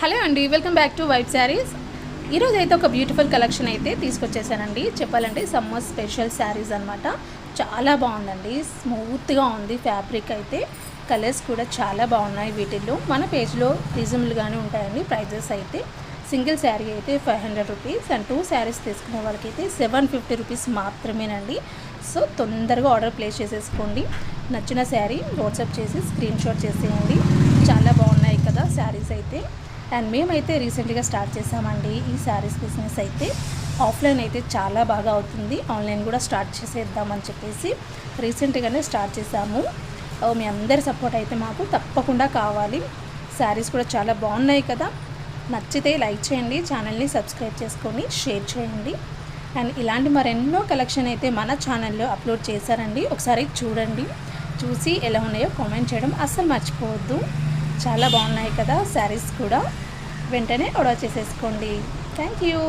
Hello అండి, welcome back to vibe saris. ఈరోజు అయితే ఒక బ్యూటిఫుల్ కలెక్షన్ అయితే తీసుకొచ్చేసానండి. చెప్పాలంటే సమ్మర్ స్పెషల్ శారీస్ అనమాట. చాలా బాగుందండి, స్మూత్గా ఉంది ఫ్యాబ్రిక్ అయితే. కలర్స్ కూడా చాలా బాగున్నాయి వీటిల్లో. మన పేజ్లో రీజనబుల్గానే ఉంటాయండి ప్రైజెస్ అయితే. సింగిల్ శారీ అయితే 500 రూపీస్ అండ్ 2 శారీస్ తీసుకునే వాళ్ళకైతే 750 రూపీస్ మాత్రమేనండి. సో తొందరగా ఆర్డర్ ప్లేస్ చేసేసుకోండి. నచ్చిన శారీ వాట్సాప్ చేసి స్క్రీన్ షాట్ చేసేయండి. చాలా బాగున్నాయి కదా శారీస్ అయితే. అండ్ మేమైతే రీసెంట్గా స్టార్ట్ చేసామండి ఈ శారీస్ బిజినెస్ అయితే. ఆఫ్లైన్ అయితే చాలా బాగా అవుతుంది, ఆన్లైన్ కూడా స్టార్ట్ చేసేద్దామని చెప్పేసి రీసెంట్గానే స్టార్ట్ చేసాము. మీ అందరి సపోర్ట్ అయితే మాకు తప్పకుండా కావాలి. శారీస్ కూడా చాలా బాగున్నాయి కదా. నచ్చితే లైక్ చేయండి, ఛానల్ని సబ్స్క్రైబ్ చేసుకొని షేర్ చేయండి. అండ్ ఇలాంటి మరెన్నో కలెక్షన్ అయితే మన ఛానల్లో అప్లోడ్ చేశారండి. ఒకసారి చూడండి, చూసి ఎలా ఉన్నాయో కామెంట్ చేయడం అస్సలు మర్చిపోవద్దు. చాలా బాగున్నాయి కదా శారీస్ కూడా. వెంటనే ఆర్డర్ చేసేసుకోండి. Thank you.